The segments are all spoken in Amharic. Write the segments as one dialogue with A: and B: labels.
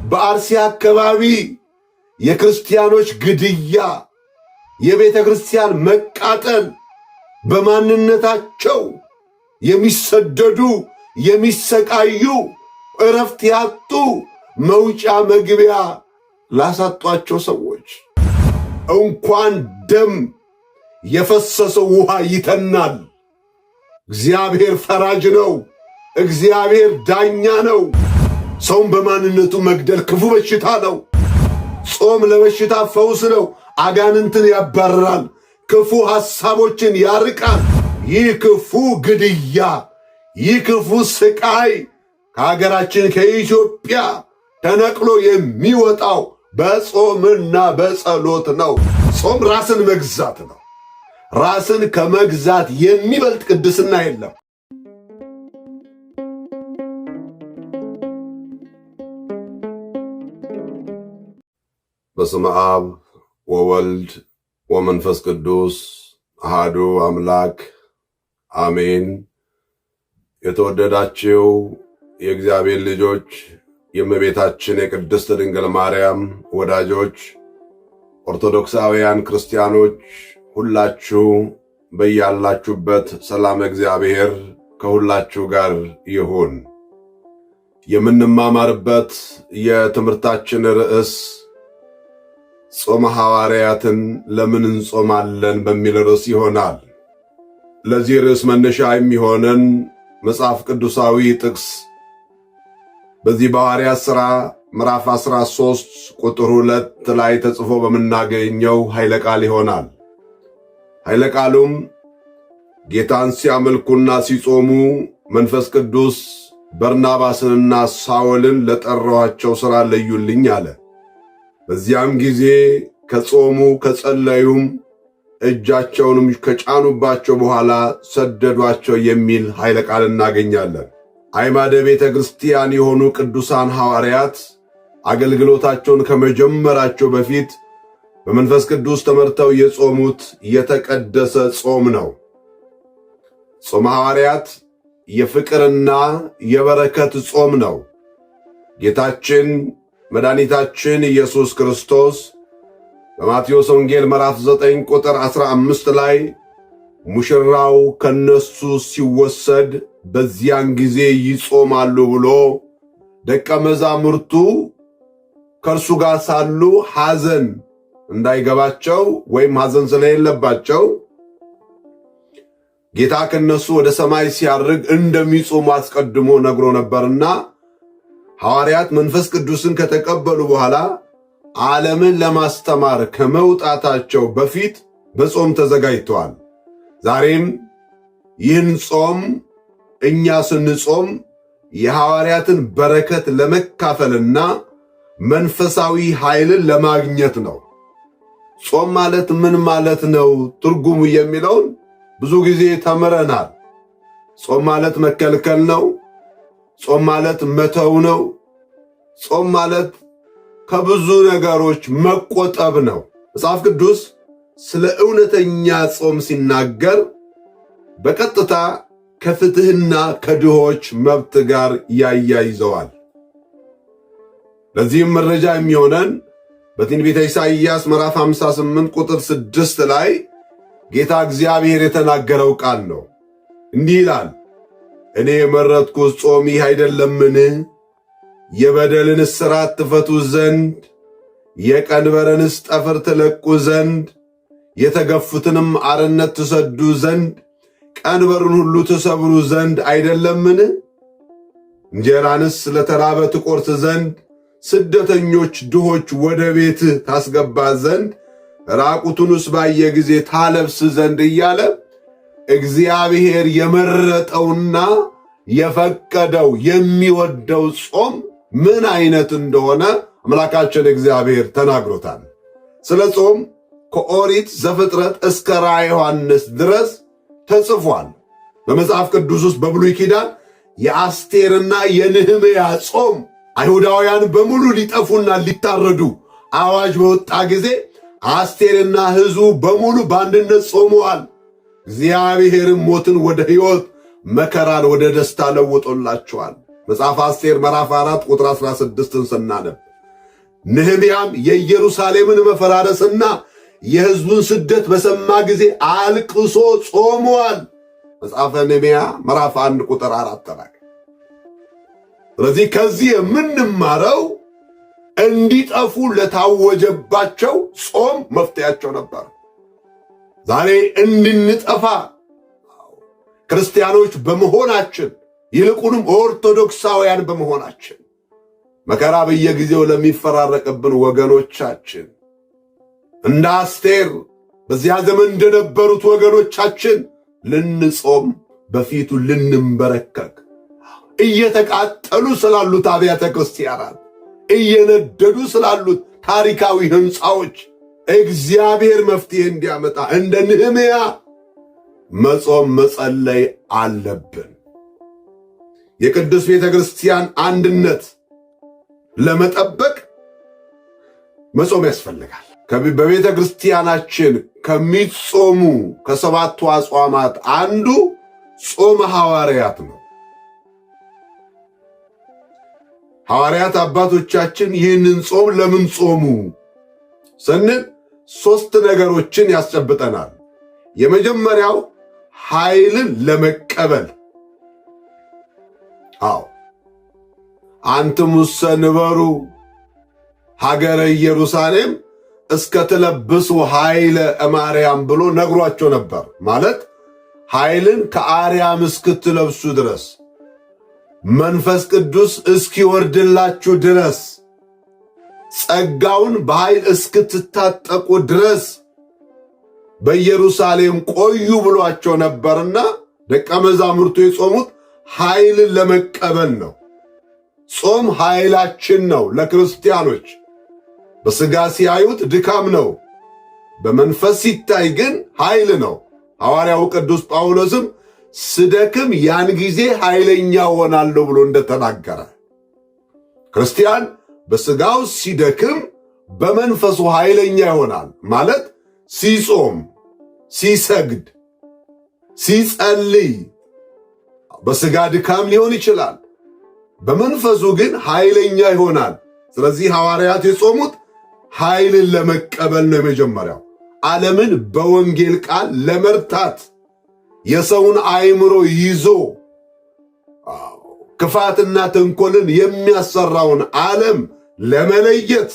A: በአርሲ አካባቢ የክርስቲያኖች ግድያ፣ የቤተ ክርስቲያን መቃጠል፣ በማንነታቸው የሚሰደዱ የሚሰቃዩ እረፍት ያጡ መውጫ መግቢያ ላሳጧቸው ሰዎች እንኳን ደም የፈሰሰው ውሃ ይተናል። እግዚአብሔር ፈራጅ ነው። እግዚአብሔር ዳኛ ነው። ሰውን በማንነቱ መግደል ክፉ በሽታ ነው። ጾም ለበሽታ ፈውስ ነው። አጋንንትን ያባርራል። ክፉ ሐሳቦችን ያርቃል። ይህ ክፉ ግድያ፣ ይህ ክፉ ስቃይ ከሀገራችን ከኢትዮጵያ ተነቅሎ የሚወጣው በጾምና በጸሎት ነው። ጾም ራስን መግዛት ነው። ራስን ከመግዛት የሚበልጥ ቅድስና የለም። በስመ አብ ወወልድ ወመንፈስ ቅዱስ አሐዱ አምላክ አሜን። የተወደዳችሁ የእግዚአብሔር ልጆች፣ የእመቤታችን የቅድስት ድንግል ማርያም ወዳጆች፣ ኦርቶዶክሳውያን ክርስቲያኖች ሁላችሁ በያላችሁበት ሰላም እግዚአብሔር ከሁላችሁ ጋር ይሁን። የምንማማርበት የትምህርታችን ርዕስ ጾመ ሐዋርያትን ለምን እንጾማለን በሚል ርዕስ ይሆናል። ለዚህ ርዕስ መነሻ የሚሆነን መጽሐፍ ቅዱሳዊ ጥቅስ በዚህ በሐዋርያት ሥራ ምዕራፍ 13 ቁጥር 2 ላይ ተጽፎ በምናገኘው ኃይለ ቃል ይሆናል። ኃይለ ቃሉም ጌታን ሲያመልኩና ሲጾሙ መንፈስ ቅዱስ በርናባስንና ሳውልን ለጠራኋቸው ሥራ ለዩልኝ አለ። በዚያም ጊዜ ከጾሙ ከጸለዩም እጃቸውንም ከጫኑባቸው በኋላ ሰደዷቸው የሚል ኃይለ ቃል እናገኛለን። አዕማደ ቤተ ክርስቲያን የሆኑ ቅዱሳን ሐዋርያት አገልግሎታቸውን ከመጀመራቸው በፊት በመንፈስ ቅዱስ ተመርተው የጾሙት የተቀደሰ ጾም ነው። ጾመ ሐዋርያት የፍቅርና የበረከት ጾም ነው። ጌታችን መድኃኒታችን ኢየሱስ ክርስቶስ በማቴዎስ ወንጌል ምዕራፍ 9 ቁጥር 15 ላይ ሙሽራው ከነሱ ሲወሰድ በዚያን ጊዜ ይጾማሉ ብሎ ደቀ መዛሙርቱ ከእርሱ ጋር ሳሉ ሐዘን እንዳይገባቸው ወይም ሐዘን ስለሌለባቸው ጌታ ከነሱ ወደ ሰማይ ሲያርግ እንደሚጾሙ አስቀድሞ ነግሮ ነበርና ሐዋርያት መንፈስ ቅዱስን ከተቀበሉ በኋላ ዓለምን ለማስተማር ከመውጣታቸው በፊት በጾም ተዘጋጅተዋል። ዛሬም ይህን ጾም እኛ ስንጾም የሐዋርያትን በረከት ለመካፈልና መንፈሳዊ ኃይልን ለማግኘት ነው። ጾም ማለት ምን ማለት ነው ትርጉሙ የሚለውን ብዙ ጊዜ ተምረናል። ጾም ማለት መከልከል ነው። ጾም ማለት መተው ነው። ጾም ማለት ከብዙ ነገሮች መቆጠብ ነው። መጽሐፍ ቅዱስ ስለ እውነተኛ ጾም ሲናገር በቀጥታ ከፍትህና ከድሆች መብት ጋር ያያይዘዋል። ለዚህም መረጃ የሚሆነን በትንቢተ ኢሳይያስ ምዕራፍ 58 ቁጥር 6 ላይ ጌታ እግዚአብሔር የተናገረው ቃል ነው። እንዲህ ይላል፣ እኔ የመረጥኩት ጾም ይህ አይደለምን? የበደልን እስራት ትፈቱ ዘንድ፣ የቀንበርንስ ጠፍር ትለቁ ዘንድ፣ የተገፉትንም አርነት ትሰዱ ዘንድ፣ ቀንበሩን ሁሉ ትሰብሩ ዘንድ አይደለምን? እንጀራንስ ለተራበ ትቆርስ ዘንድ፣ ስደተኞች ድሆች ወደ ቤት ታስገባ ዘንድ፣ ራቁቱንስ ባየ ጊዜ ታለብስ ዘንድ እያለ እግዚአብሔር የመረጠውና የፈቀደው የሚወደው ጾም ምን አይነት እንደሆነ አምላካችን እግዚአብሔር ተናግሮታል። ስለ ጾም ከኦሪት ዘፍጥረት እስከ ራዕየ ዮሐንስ ድረስ ተጽፏል። በመጽሐፍ ቅዱስ ውስጥ በብሉይ ኪዳን የአስቴርና የነህምያ ጾም አይሁዳውያን በሙሉ ሊጠፉና ሊታረዱ አዋጅ በወጣ ጊዜ አስቴርና ሕዝቡ በሙሉ በአንድነት ጾመዋል። እግዚአብሔርም ሞትን ወደ ሕይወት መከራን ወደ ደስታ ለውጦላቸዋል። መጽሐፍ አስቴር ምዕራፍ 4 ቁጥር 16ን ስናነብ ነህምያም የኢየሩሳሌምን መፈራረስና የሕዝቡን ስደት በሰማ ጊዜ አልቅሶ ጾሟል። መጽሐፈ ነህምያ ምዕራፍ 1 ቁጥር 4 ላይ። ስለዚህ ከዚህ የምንማረው እንዲጠፉ ለታወጀባቸው ጾም መፍትያቸው ነበር። ዛሬ እንድንጠፋ ክርስቲያኖች በመሆናችን ይልቁንም ኦርቶዶክሳውያን በመሆናችን መከራ በየጊዜው ለሚፈራረቅብን ወገኖቻችን እንደ አስቴር በዚያ ዘመን እንደነበሩት ወገኖቻችን ልንጾም በፊቱ ልንንበረከክ እየተቃጠሉ ስላሉት አብያተ ክርስቲያናት እየነደዱ ስላሉት ታሪካዊ ሕንፃዎች እግዚአብሔር መፍትሄ እንዲያመጣ እንደ ነህምያ መጾም መጸለይ አለብን። የቅዱስ ቤተ ክርስቲያን አንድነት ለመጠበቅ መጾም ያስፈልጋል። በቤተ ክርስቲያናችን ከሚጾሙ ከሰባቱ አጽዋማት አንዱ ጾመ ሐዋርያት ነው። ሐዋርያት አባቶቻችን ይህንን ጾም ለምን ጾሙ ስንል 3 ነገሮችን ያስጨብጠናል። የመጀመሪያው ኃይልን ለመቀበል። አንትሙሰ ንበሩ ሀገረ ኢየሩሳሌም እስከ ትለብሱ ኃይለ እማርያም ብሎ ነግሯቸው ነበር። ማለት ኃይልን ከአርያም እስክትለብሱ ድረስ መንፈስ ቅዱስ እስኪወርድላችሁ ድረስ ጸጋውን በኃይል እስክትታጠቁ ድረስ በኢየሩሳሌም ቆዩ ብሏቸው ነበርና ደቀ መዛሙርቱ የጾሙት ኃይልን ለመቀበል ነው። ጾም ኃይላችን ነው። ለክርስቲያኖች በሥጋ ሲያዩት ድካም ነው፣ በመንፈስ ሲታይ ግን ኃይል ነው። ሐዋርያው ቅዱስ ጳውሎስም ስደክም ያን ጊዜ ኃይለኛ ሆናለሁ ብሎ እንደተናገረ ክርስቲያን በሥጋው ሲደክም በመንፈሱ ኃይለኛ ይሆናል። ማለት ሲጾም፣ ሲሰግድ፣ ሲጸልይ በሥጋ ድካም ሊሆን ይችላል፣ በመንፈሱ ግን ኃይለኛ ይሆናል። ስለዚህ ሐዋርያት የጾሙት ኃይልን ለመቀበል ነው። የመጀመሪያው ዓለምን በወንጌል ቃል ለመርታት የሰውን አእምሮ ይዞ ክፋትና ተንኮልን የሚያሰራውን ዓለም ለመለየት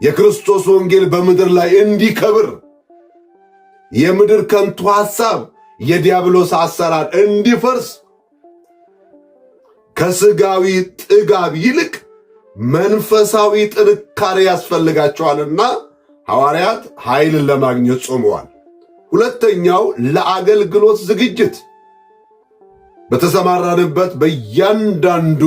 A: የክርስቶስ ወንጌል በምድር ላይ እንዲከብር የምድር ከንቱ ሐሳብ የዲያብሎስ አሰራር እንዲፈርስ ከሥጋዊ ጥጋብ ይልቅ መንፈሳዊ ጥንካሬ ያስፈልጋቸዋልና ሐዋርያት ኃይልን ለማግኘት ጾመዋል። ሁለተኛው ለአገልግሎት ዝግጅት። በተሰማራንበት በእያንዳንዱ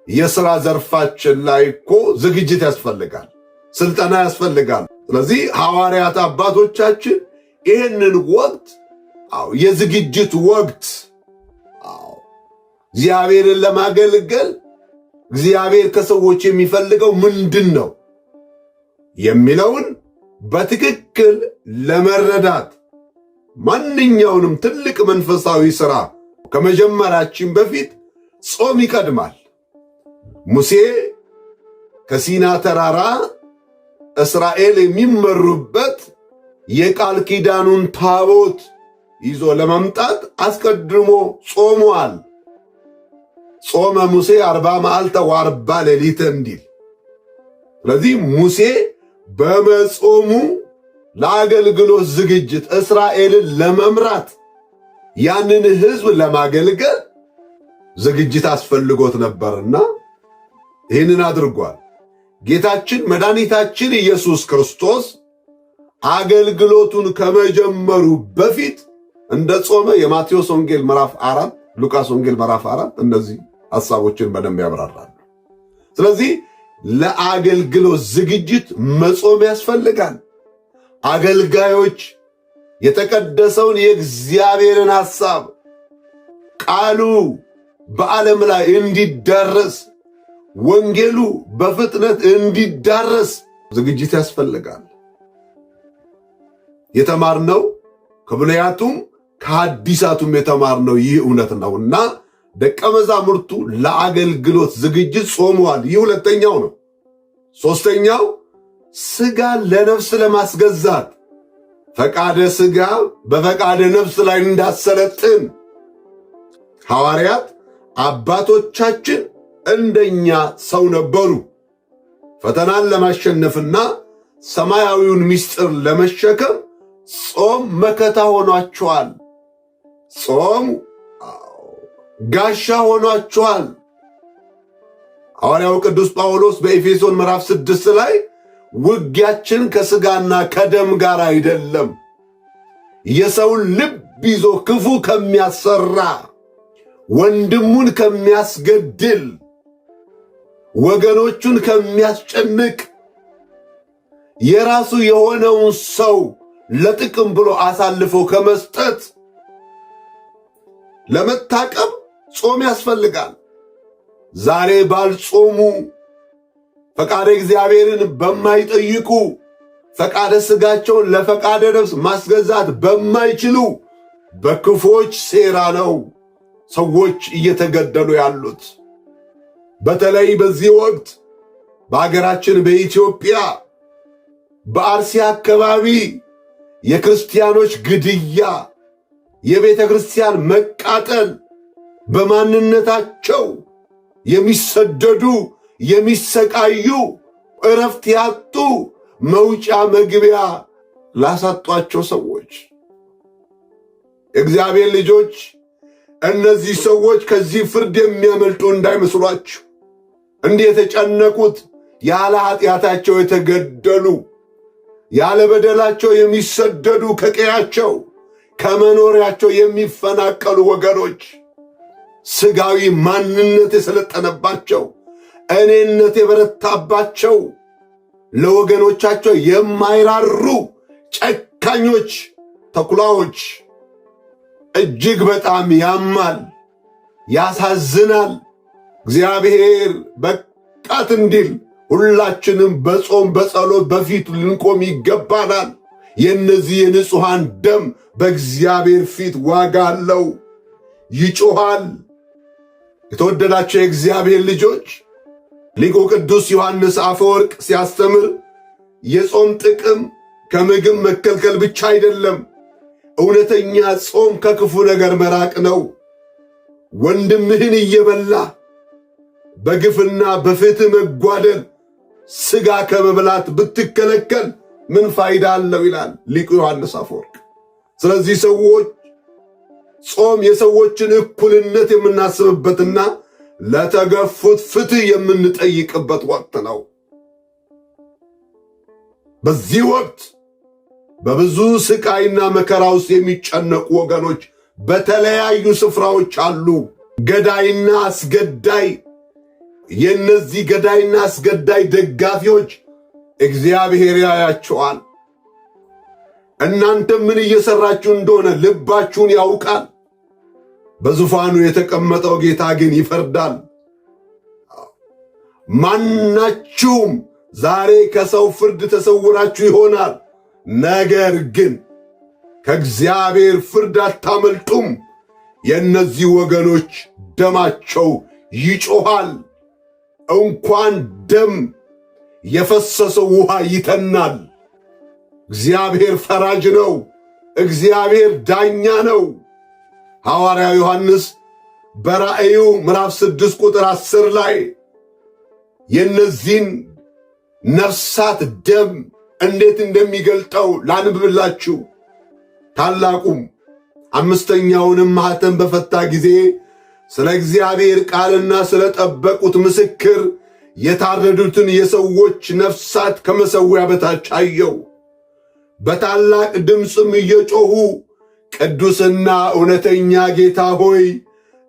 A: የሥራ ዘርፋችን ላይ እኮ ዝግጅት ያስፈልጋል፣ ስልጠና ያስፈልጋል። ስለዚህ ሐዋርያት አባቶቻችን ይህንን ወቅት የዝግጅት ወቅት እግዚአብሔርን ለማገልገል እግዚአብሔር ከሰዎች የሚፈልገው ምንድን ነው የሚለውን በትክክል ለመረዳት ማንኛውንም ትልቅ መንፈሳዊ ሥራ ከመጀመራችን በፊት ጾም ይቀድማል። ሙሴ ከሲና ተራራ እስራኤል የሚመሩበት የቃል ኪዳኑን ታቦት ይዞ ለመምጣት አስቀድሞ ጾሟል። ጾመ ሙሴ 40 መዓልተ ወ40 ሌሊት እንዲል። ስለዚህ ሙሴ በመጾሙ ለአገልግሎት ዝግጅት እስራኤልን ለመምራት ያንን ሕዝብ ለማገልገል ዝግጅት አስፈልጎት ነበርና ይህንን አድርጓል። ጌታችን መድኃኒታችን ኢየሱስ ክርስቶስ አገልግሎቱን ከመጀመሩ በፊት እንደ ጾመ የማቴዎስ ወንጌል ምዕራፍ 4 ሉቃስ ወንጌል ምዕራፍ 4 እነዚህ ሐሳቦችን በደንብ ያብራራሉ። ስለዚህ ለአገልግሎት ዝግጅት መጾም ያስፈልጋል። አገልጋዮች የተቀደሰውን የእግዚአብሔርን ሐሳብ ቃሉ በዓለም ላይ እንዲዳረስ ወንጌሉ በፍጥነት እንዲዳረስ ዝግጅት ያስፈልጋል። የተማርነው ከብሉያቱም ከሐዲሳቱም የተማርነው ይህ እውነት ነውና ደቀ መዛሙርቱ ለአገልግሎት ዝግጅት ጾመዋል። ይህ ሁለተኛው ነው። ሶስተኛው ሥጋ ለነፍስ ለማስገዛት ፈቃደ ሥጋ በፈቃደ ነፍስ ላይ እንዳሰለጥን ሐዋርያት አባቶቻችን እንደኛ ሰው ነበሩ። ፈተናን ለማሸነፍና ሰማያዊውን ምስጢር ለመሸከም ጾም መከታ ሆኗቸዋል። ጾም ጋሻ ሆኗቸዋል። ሐዋርያው ቅዱስ ጳውሎስ በኤፌሶን ምዕራፍ 6 ላይ ውጊያችን ከሥጋና ከደም ጋር አይደለም፣ የሰውን ልብ ይዞ ክፉ ከሚያሰራ ወንድሙን ከሚያስገድል ወገኖቹን ከሚያስጨንቅ የራሱ የሆነውን ሰው ለጥቅም ብሎ አሳልፎ ከመስጠት ለመታቀብ ጾም ያስፈልጋል። ዛሬ ባልጾሙ ፈቃደ እግዚአብሔርን በማይጠይቁ ፈቃደ ሥጋቸውን ለፈቃደ ነፍስ ማስገዛት በማይችሉ በክፎች ሴራ ነው ሰዎች እየተገደሉ ያሉት። በተለይ በዚህ ወቅት በአገራችን በኢትዮጵያ በአርሲ አካባቢ የክርስቲያኖች ግድያ፣ የቤተ ክርስቲያን መቃጠል፣ በማንነታቸው የሚሰደዱ የሚሰቃዩ እረፍት ያጡ መውጫ መግቢያ ላሳጧቸው ሰዎች እግዚአብሔር ልጆች እነዚህ ሰዎች ከዚህ ፍርድ የሚያመልጡ እንዳይመስሏችሁ። እንዲህ የተጨነቁት ያለ ኃጢአታቸው የተገደሉ ያለ በደላቸው የሚሰደዱ ከቀያቸው ከመኖሪያቸው የሚፈናቀሉ ወገኖች ሥጋዊ ማንነት የሰለጠነባቸው እኔነት የበረታባቸው ለወገኖቻቸው የማይራሩ ጨካኞች ተኩላዎች እጅግ በጣም ያማል፣ ያሳዝናል። እግዚአብሔር በቃት እንዲል ሁላችንም በጾም በጸሎት በፊቱ ልንቆም ይገባናል። የእነዚህ የንጹሐን ደም በእግዚአብሔር ፊት ዋጋ አለው፣ ይጮኻል። የተወደዳቸው የእግዚአብሔር ልጆች ሊቁ ቅዱስ ዮሐንስ አፈወርቅ ሲያስተምር የጾም ጥቅም ከምግብ መከልከል ብቻ አይደለም። እውነተኛ ጾም ከክፉ ነገር መራቅ ነው። ወንድምህን እየበላ በግፍና በፍትህ መጓደል ሥጋ ከመብላት ብትከለከል ምን ፋይዳ አለው ይላል ሊቁ ዮሐንስ አፈወርቅ። ስለዚህ ሰዎች ጾም የሰዎችን እኩልነት የምናስብበትና ለተገፉት ፍትህ የምንጠይቅበት ወቅት ነው። በዚህ ወቅት በብዙ ስቃይና መከራ ውስጥ የሚጨነቁ ወገኖች በተለያዩ ስፍራዎች አሉ። ገዳይና አስገዳይ፣ የእነዚህ ገዳይና አስገዳይ ደጋፊዎች እግዚአብሔር ያያቸዋል። እናንተ ምን እየሰራችሁ እንደሆነ ልባችሁን ያውቃል። በዙፋኑ የተቀመጠው ጌታ ግን ይፈርዳል። ማናችሁም ዛሬ ከሰው ፍርድ ተሰውራችሁ ይሆናል፣ ነገር ግን ከእግዚአብሔር ፍርድ አታመልጡም። የእነዚህ ወገኖች ደማቸው ይጮኻል። እንኳን ደም የፈሰሰው ውሃ ይተናል። እግዚአብሔር ፈራጅ ነው። እግዚአብሔር ዳኛ ነው። ሐዋርያው ዮሐንስ በራእዩ ምዕራፍ 6 ቁጥር 10 ላይ የእነዚህን ነፍሳት ደም እንዴት እንደሚገልጠው ላንብብላችሁ። ታላቁም አምስተኛውንም ማኅተም በፈታ ጊዜ ስለ እግዚአብሔር ቃልና ስለ ጠበቁት ምስክር የታረዱትን የሰዎች ነፍሳት ከመሠዊያ በታች አየው። በታላቅ ድምፅም እየጮኹ ቅዱስና እውነተኛ ጌታ ሆይ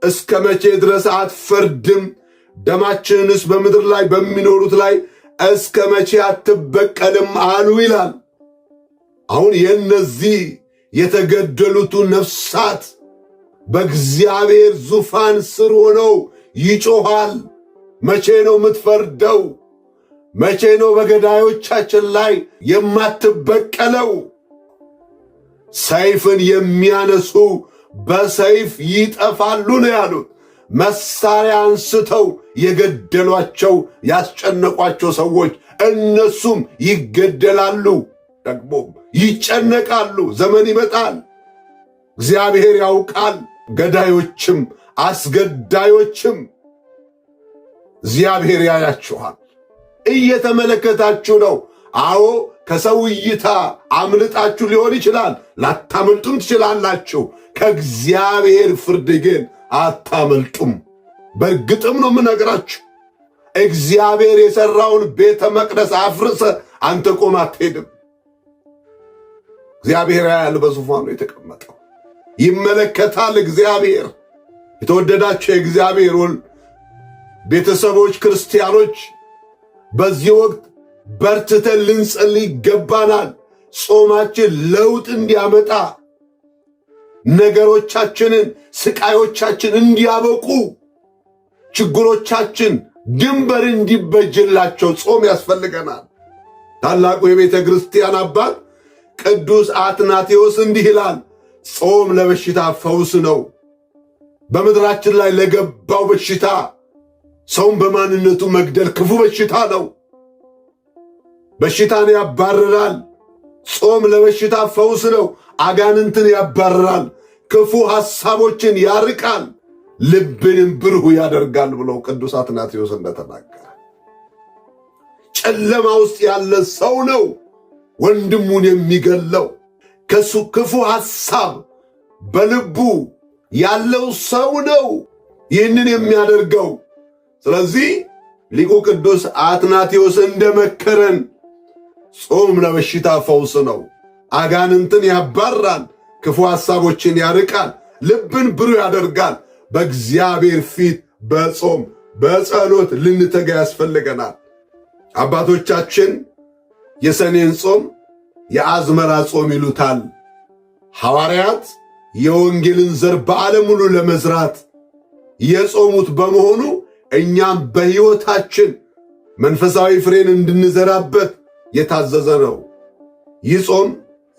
A: እስከ መቼ ድረስ አትፈርድም? ደማችንንስ በምድር ላይ በሚኖሩት ላይ እስከ መቼ አትበቀልም አሉ ይላል። አሁን የእነዚህ የተገደሉቱ ነፍሳት በእግዚአብሔር ዙፋን ስር ሆነው ይጮኻል። መቼ ነው የምትፈርደው? መቼ ነው በገዳዮቻችን ላይ የማትበቀለው? ሰይፍን የሚያነሱ በሰይፍ ይጠፋሉ ነው ያሉት። መሳሪያ አንስተው የገደሏቸው ያስጨነቋቸው ሰዎች እነሱም ይገደላሉ፣ ደግሞ ይጨነቃሉ። ዘመን ይመጣል፣ እግዚአብሔር ያውቃል። ገዳዮችም አስገዳዮችም እግዚአብሔር ያያችኋል። እየተመለከታችሁ ነው። አዎ ከሰው እይታ አምልጣችሁ ሊሆን ይችላል፣ ላታመልጡም ትችላላችሁ። ከእግዚአብሔር ፍርድ ግን አታመልጡም። በእርግጥም ነው የምነግራችሁ፣ እግዚአብሔር የሠራውን ቤተ መቅደስ አፍርሰ አንተ ቆም አትሄድም። እግዚአብሔር ያያል፣ በዙፋኑ የተቀመጠው ይመለከታል። እግዚአብሔር የተወደዳችሁ የእግዚአብሔር ቤተሰቦች ክርስቲያኖች፣ በዚህ ወቅት በርትተን ልንጸልይ ይገባናል። ጾማችን ለውጥ እንዲያመጣ፣ ነገሮቻችንን ስቃዮቻችን እንዲያበቁ፣ ችግሮቻችን ድንበር እንዲበጅላቸው ጾም ያስፈልገናል። ታላቁ የቤተ ክርስቲያን አባት ቅዱስ አትናቴዎስ እንዲህ ይላል፣ ጾም ለበሽታ ፈውስ ነው። በምድራችን ላይ ለገባው በሽታ ሰውን በማንነቱ መግደል ክፉ በሽታ ነው። በሽታን ያባርራል። ጾም ለበሽታ ፈውስ ነው። አጋንንትን ያባርራል፣ ክፉ ሐሳቦችን ያርቃል፣ ልብንም ብሩህ ያደርጋል ብሎ ቅዱስ አትናቴዎስ እንደተናገረ ጨለማ ውስጥ ያለ ሰው ነው ወንድሙን የሚገለው። ከሱ ክፉ ሐሳብ በልቡ ያለው ሰው ነው ይህንን የሚያደርገው። ስለዚህ ሊቁ ቅዱስ አትናቴዎስ እንደመከረን ጾም ለበሽታ ፈውስ ነው። አጋንንትን ያባራል፣ ክፉ ሐሳቦችን ያርቃል፣ ልብን ብሩህ ያደርጋል። በእግዚአብሔር ፊት በጾም በጸሎት ልንተጋ ያስፈልገናል። አባቶቻችን የሰኔን ጾም የአዝመራ ጾም ይሉታል። ሐዋርያት የወንጌልን ዘር በዓለም ሁሉ ለመዝራት የጾሙት በመሆኑ እኛም በሕይወታችን መንፈሳዊ ፍሬን እንድንዘራበት የታዘዘ ነው። ይህ ጾም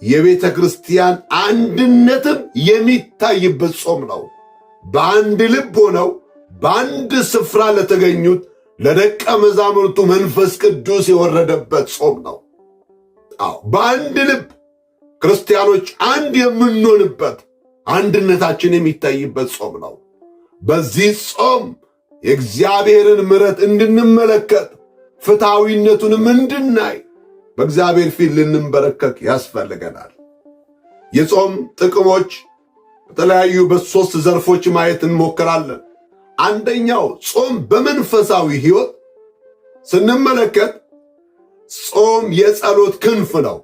A: የቤተ ክርስቲያን አንድነትም የሚታይበት ጾም ነው። በአንድ ልብ ሆነው በአንድ ስፍራ ለተገኙት ለደቀ መዛሙርቱ መንፈስ ቅዱስ የወረደበት ጾም ነው። አዎ በአንድ ልብ ክርስቲያኖች አንድ የምንሆንበት አንድነታችን የሚታይበት ጾም ነው። በዚህ ጾም የእግዚአብሔርን ምሕረት እንድንመለከት ፍትሐዊነቱንም እንድናይ በእግዚአብሔር ፊት ልንበረከክ ያስፈልገናል። የጾም ጥቅሞች በተለያዩ በሦስት ዘርፎች ማየት እንሞክራለን። አንደኛው ጾም በመንፈሳዊ ሕይወት ስንመለከት ጾም የጸሎት ክንፍ ነው።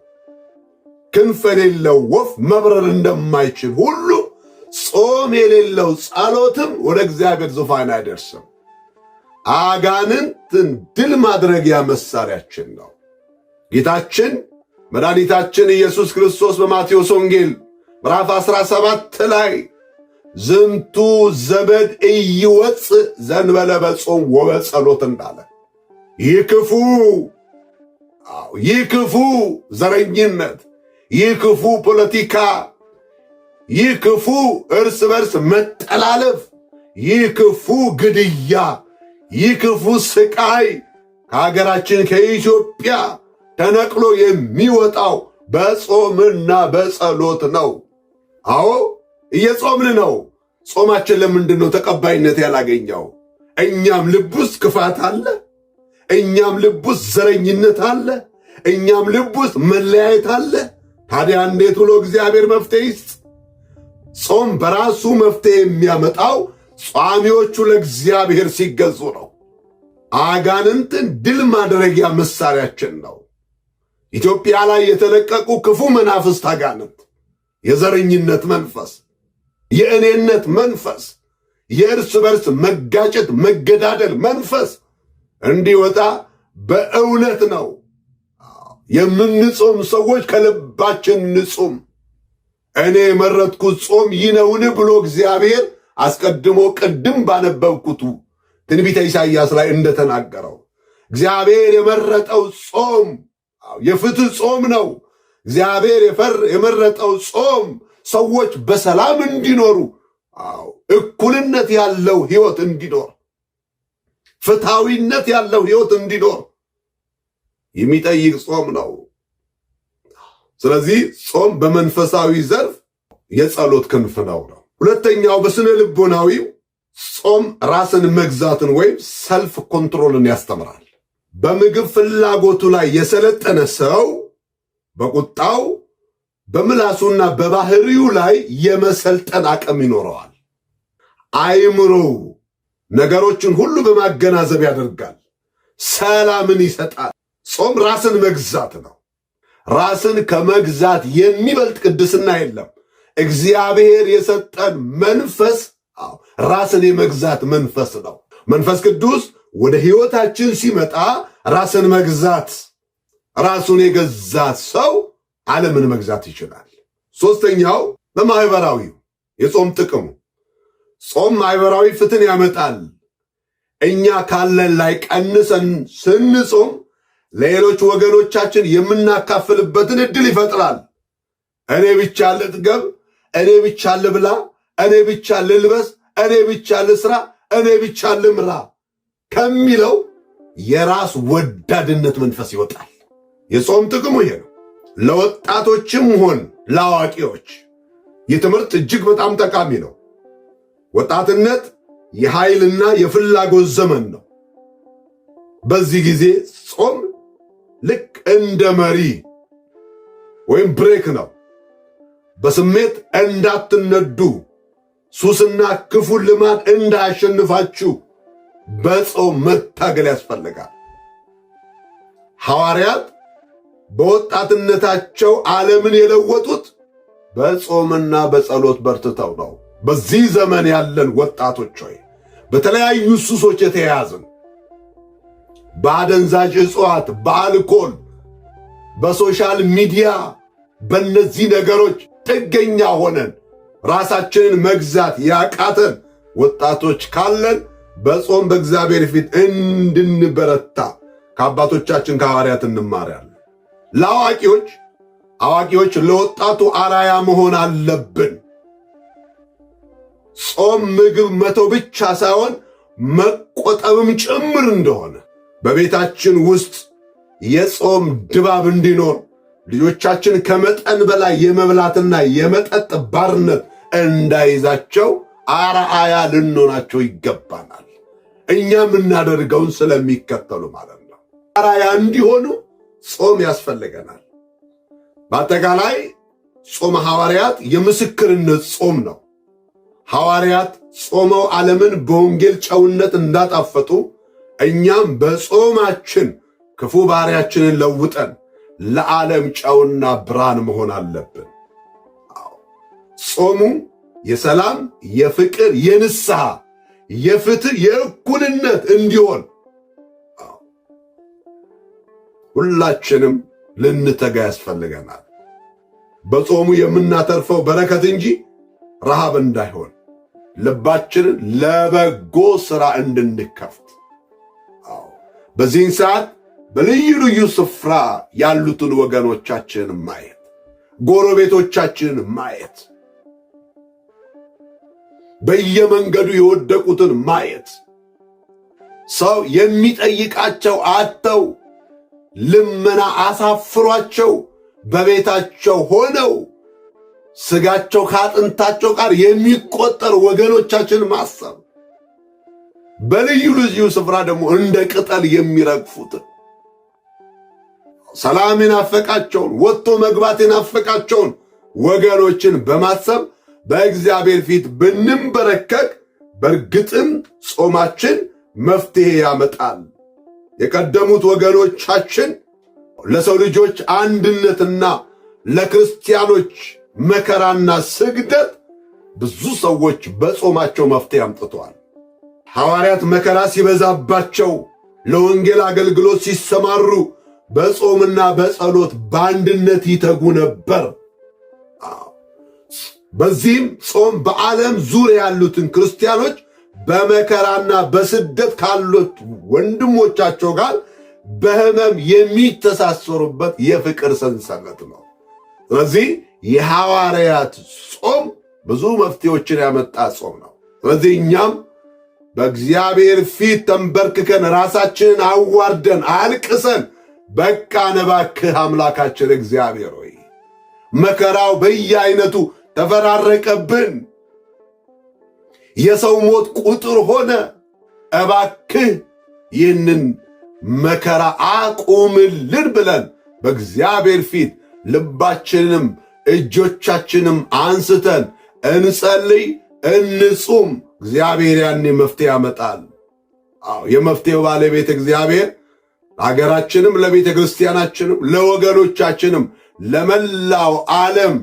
A: ክንፍ የሌለው ወፍ መብረር እንደማይችል ሁሉ ጾም የሌለው ጸሎትም ወደ እግዚአብሔር ዙፋን አይደርስም። አጋንንትን ድል ማድረጊያ መሳሪያችን ነው። ጌታችን መድኃኒታችን ኢየሱስ ክርስቶስ በማቴዎስ ወንጌል ምዕራፍ 17 ላይ ዝንቱ ዘመድ ኢይወፅእ ዘእንበለ በጾም ወበጸሎት እንዳለ ይህ ክፉ ዘረኝነት፣ ይህ ክፉ ፖለቲካ፣ ይህ ክፉ እርስ በርስ መጠላለፍ፣ ይህ ክፉ ግድያ፣ ይህ ክፉ ስቃይ ከሀገራችን ከኢትዮጵያ ተነቅሎ የሚወጣው በጾምና በጸሎት ነው። አዎ እየጾምን ነው። ጾማችን ለምንድን ነው ተቀባይነት ያላገኘው? እኛም ልብ ውስጥ ክፋት አለ፣ እኛም ልብ ውስጥ ዘረኝነት አለ፣ እኛም ልብ ውስጥ መለያየት አለ። ታዲያ እንዴት ብሎ እግዚአብሔር መፍትሄ ይስጥ? ጾም በራሱ መፍትሄ የሚያመጣው ጿሚዎቹ ለእግዚአብሔር ሲገዙ ነው። አጋንንትን ድል ማድረጊያ መሳሪያችን ነው። ኢትዮጵያ ላይ የተለቀቁ ክፉ መናፍስት አጋንንት፣ የዘረኝነት መንፈስ፣ የእኔነት መንፈስ፣ የእርስ በርስ መጋጨት መገዳደል መንፈስ እንዲወጣ በእውነት ነው የምንጾም ሰዎች ከልባችን ንጹም። እኔ የመረጥኩት ጾም ይህ ነውን ብሎ እግዚአብሔር አስቀድሞ ቅድም ባነበብኩት ትንቢተ ኢሳይያስ ላይ እንደተናገረው እግዚአብሔር የመረጠው ጾም የፍትህ ጾም ነው። እግዚአብሔር የመረጠው ጾም ሰዎች በሰላም እንዲኖሩ፣ እኩልነት ያለው ሕይወት እንዲኖር፣ ፍትሐዊነት ያለው ሕይወት እንዲኖር የሚጠይቅ ጾም ነው። ስለዚህ ጾም በመንፈሳዊ ዘርፍ የጸሎት ክንፍ ነው። ሁለተኛው በስነ ልቦናዊው ጾም ራስን መግዛትን ወይም ሰልፍ ኮንትሮልን ያስተምራል። በምግብ ፍላጎቱ ላይ የሰለጠነ ሰው በቁጣው በምላሱና በባህሪው ላይ የመሰልጠን አቅም ይኖረዋል። አይምሮው ነገሮችን ሁሉ በማገናዘብ ያደርጋል፣ ሰላምን ይሰጣል። ጾም ራስን መግዛት ነው። ራስን ከመግዛት የሚበልጥ ቅድስና የለም። እግዚአብሔር የሰጠን መንፈስ ራስን የመግዛት መንፈስ ነው። መንፈስ ቅዱስ ወደ ሕይወታችን ሲመጣ ራስን መግዛት፣ ራሱን የገዛ ሰው ዓለምን መግዛት ይችላል። ሦስተኛው በማኅበራዊው የጾም ጥቅሙ ጾም ማኅበራዊ ፍትሕን ያመጣል። እኛ ካለን ላይ ቀንሰን ስንጾም ለሌሎች ወገኖቻችን የምናካፍልበትን ዕድል ይፈጥራል። እኔ ብቻ ልጥገብ፣ እኔ ብቻ ልብላ፣ እኔ ብቻ ልልበስ፣ እኔ ብቻ ልስራ፣ እኔ ብቻ ልምራ ከሚለው የራስ ወዳድነት መንፈስ ይወጣል። የጾም ጥቅሙ ይሄ ነው። ለወጣቶችም ሆን ለአዋቂዎች ይህ ትምህርት እጅግ በጣም ጠቃሚ ነው። ወጣትነት የኃይልና የፍላጎት ዘመን ነው። በዚህ ጊዜ ጾም ልክ እንደ መሪ ወይም ብሬክ ነው። በስሜት እንዳትነዱ፣ ሱስና ክፉ ልማድ እንዳያሸንፋችሁ በጾም መታገል ያስፈልጋል። ሐዋርያት በወጣትነታቸው ዓለምን የለወጡት በጾምና በጸሎት በርትተው ነው። በዚህ ዘመን ያለን ወጣቶች ሆይ በተለያዩ ሱሶች የተያያዝን በአደንዛዥ ዕፅዋት፣ በአልኮል፣ በሶሻል ሚዲያ በእነዚህ ነገሮች ጥገኛ ሆነን ራሳችንን መግዛት ያቃተን ወጣቶች ካለን በጾም በእግዚአብሔር ፊት እንድንበረታ ከአባቶቻችን ከሐዋርያት እንማራለን። አዋቂዎች ለወጣቱ አራያ መሆን አለብን። ጾም ምግብ መተው ብቻ ሳይሆን መቆጠብም ጭምር እንደሆነ በቤታችን ውስጥ የጾም ድባብ እንዲኖር ልጆቻችን ከመጠን በላይ የመብላትና የመጠጥ ባርነት እንዳይዛቸው አርአያ ልንሆናቸው ይገባናል። እኛ የምናደርገውን ስለሚከተሉ ማለት ነው። አርአያ እንዲሆኑ ጾም ያስፈልገናል። በአጠቃላይ ጾመ ሐዋርያት የምስክርነት ጾም ነው። ሐዋርያት ጾመው ዓለምን በወንጌል ጨውነት እንዳጣፈጡ እኛም በጾማችን ክፉ ባሕርያችንን ለውጠን ለዓለም ጨውና ብርሃን መሆን አለብን። ጾሙ የሰላም፣ የፍቅር፣ የንስሐ፣ የፍትህ፣ የእኩልነት እንዲሆን ሁላችንም ልንተጋ ያስፈልገናል። በጾሙ የምናተርፈው በረከት እንጂ ረሃብ እንዳይሆን ልባችንን ለበጎ ሥራ እንድንከፍት በዚህን ሰዓት በልዩ ልዩ ስፍራ ያሉትን ወገኖቻችንን ማየት፣ ጎረቤቶቻችንን ማየት፣ በየመንገዱ የወደቁትን ማየት፣ ሰው የሚጠይቃቸው አጥተው ልመና አሳፍሯቸው በቤታቸው ሆነው ስጋቸው ከአጥንታቸው ጋር የሚቆጠር ወገኖቻችን ማሰብ፣ በልዩ ልዩ ስፍራ ደግሞ እንደ ቅጠል የሚረግፉትን ሰላም የናፈቃቸውን ወጥቶ መግባት የናፈቃቸውን ወገኖችን በማሰብ በእግዚአብሔር ፊት ብንንበረከክ በእርግጥም ጾማችን መፍትሄ ያመጣል። የቀደሙት ወገኖቻችን ለሰው ልጆች አንድነትና ለክርስቲያኖች መከራና ስግደት ብዙ ሰዎች በጾማቸው መፍትሄ አምጥተዋል። ሐዋርያት መከራ ሲበዛባቸው ለወንጌል አገልግሎት ሲሰማሩ በጾምና በጸሎት በአንድነት ይተጉ ነበር። በዚህም ጾም በዓለም ዙሪያ ያሉትን ክርስቲያኖች በመከራና በስደት ካሉት ወንድሞቻቸው ጋር በሕመም የሚተሳሰሩበት የፍቅር ሰንሰለት ነው። ስለዚህ የሐዋርያት ጾም ብዙ መፍትሄዎችን ያመጣ ጾም ነው። ስለዚህ እኛም በእግዚአብሔር ፊት ተንበርክከን ራሳችንን አዋርደን አልቅሰን በቃን እባክህ አምላካችን እግዚአብሔር ሆይ መከራው በየአይነቱ ተፈራረቀብን፣ የሰው ሞት ቁጥር ሆነ። እባክህ ይህንን መከራ አቁምልን ብለን በእግዚአብሔር ፊት ልባችንንም እጆቻችንም አንስተን እንጸልይ፣ እንጹም። እግዚአብሔር ያኔ መፍትሄ ያመጣል። የመፍትሄው ባለቤት እግዚአብሔር ለሀገራችንም፣ ለቤተ ክርስቲያናችንም፣ ለወገኖቻችንም፣ ለመላው ዓለም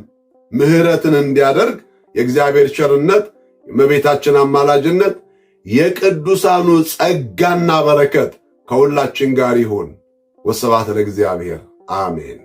A: ምሕረትን እንዲያደርግ የእግዚአብሔር ቸርነት፣ የእመቤታችን አማላጅነት፣ የቅዱሳኑ ጸጋና በረከት ከሁላችን ጋር ይሁን። ወስብሐት ለእግዚአብሔር። አሜን።